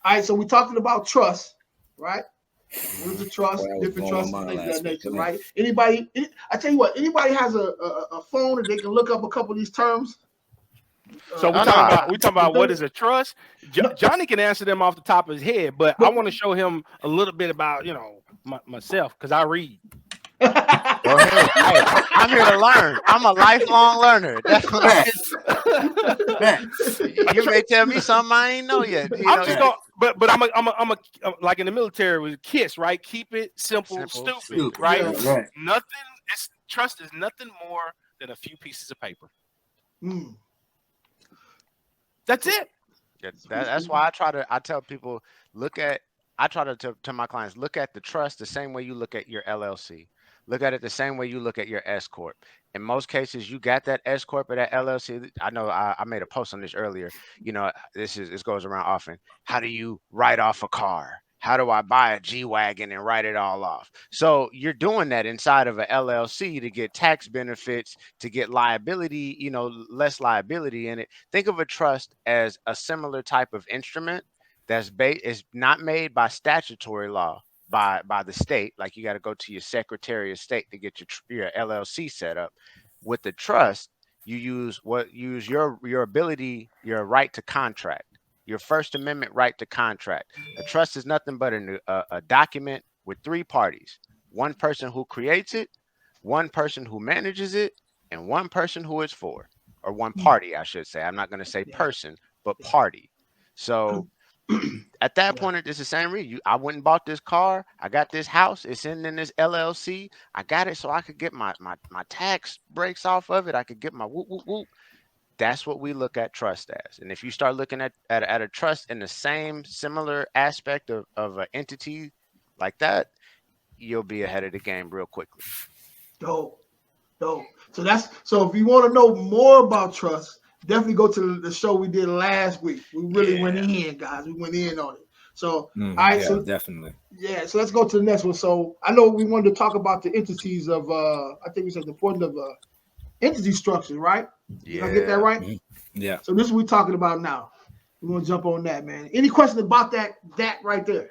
All right, so we're talking about trust, right? What is the trust? Different trusts and things of that nature, right? Anybody? I tell you what. Anybody has a phone that they can look up a couple of these terms? So we talking about what is a trust? Johnny can answer them off the top of his head, but I want to show him a little bit about myself because I read. Go ahead. Hey, I'm here to learn. I'm a lifelong learner. That's what you may tell me something I ain't know yet. I'm just gonna, but I'm a like in the military with KISS, right? Keep it simple, stupid, right? Yeah, right. Trust is nothing more than a few pieces of paper. That's it. That's why I tell people I try to tell my clients, look at the trust the same way you look at your LLC. Look at it the same way you look at your S Corp. In most cases, you got that S Corp or that LLC. I know I made a post on this earlier. This goes around often. How do you write off a car? How do I buy a G-Wagon and write it all off? So you're doing that inside of a LLC to get tax benefits, to get liability, less liability in it. Think of a trust as a similar type of instrument that's is not made by statutory law by the state. Like you got to go to your Secretary of State to get your LLC set up. With the trust, you use your ability, your right to contract. Your First Amendment right to contract. A trust is nothing but a document with three parties. One person who creates it, one person who manages it, and one person who it's for. Or one party, I should say. I'm not going to say person, but party. So at that point, it's the same reason. I went and bought this car. I got this house. It's in this LLC. I got it so I could get my tax breaks off of it. I could get my whoop, whoop, whoop. That's what we look at trust as. And if you start looking at a trust in the same similar aspect of an entity like that, you'll be ahead of the game real quickly. Dope. So if you want to know more about trust, definitely go to the show we did last week. We really went in, guys. We went in on it. So all right, so definitely. Yeah, so let's go to the next one. So I know we wanted to talk about the entities of I think we said the importance of entity structure, right? Did I get that right? Yeah. So this is what we're talking about now. We're gonna jump on that, man. Any question about that right there?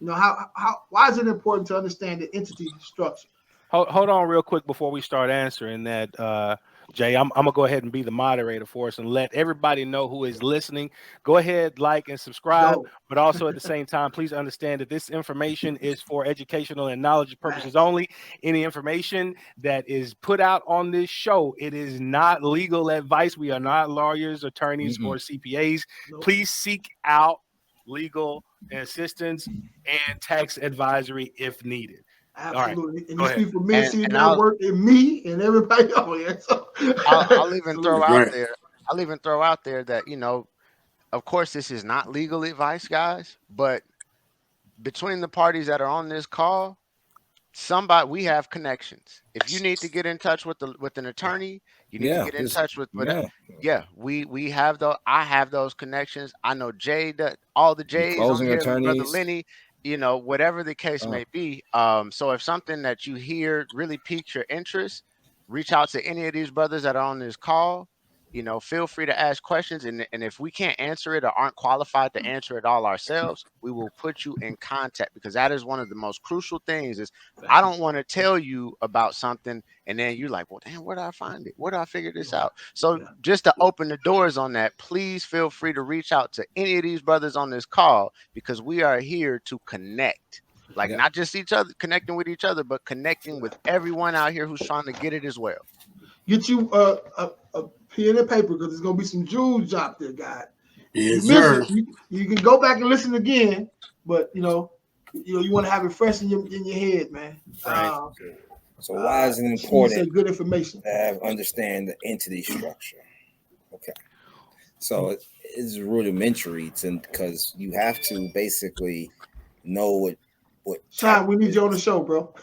Why is it important to understand the entity structure? Hold on real quick before we start answering that, Jay. I'm gonna go ahead and be the moderator for us and let everybody know who is listening. Go ahead, like and subscribe, but also at the same time, please understand that this information is for educational and knowledge purposes only. Any information that is put out on this show, it is not legal advice. We are not lawyers, attorneys, or CPAs. Please seek out legal assistance and tax advisory if needed. Absolutely. Right. And you speak for Midcity Network and me and everybody else here. So I'll even throw out there that, of course, this is not legal advice, guys, but between the parties that are on this call, we have connections. If you need to get in touch with an attorney, you need to get in touch with we have I have those connections. I know Jay, all the Jays on here, Brother Lenny, whatever the case may be. So if something that you hear really piques your interest, reach out to any of these brothers that are on this call. Feel free to ask questions. And if we can't answer it or aren't qualified to answer it all ourselves, we will put you in contact, because that is one of the most crucial things. Is I don't want to tell you about something and then you're like, well, damn, where do I find it? Where do I figure this out? So just to open the doors on that, please feel free to reach out to any of these brothers on this call, because we are here to connect. Not just connecting with each other, but connecting with everyone out here who's trying to get it as well. Get you a pen and paper, because there's gonna be some jewels dropped there, guys. Yes, sir. You can go back and listen again, but you want to have it fresh in your head, man. Right. So why is it important? Good information. To understand the entity structure. Okay. So it's rudimentary, because you have to basically know what. Sean, we need you on the show, bro.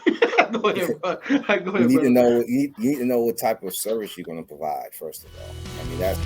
Go ahead, bro. You need to know what type of service you're going to provide. First of all, I mean that's.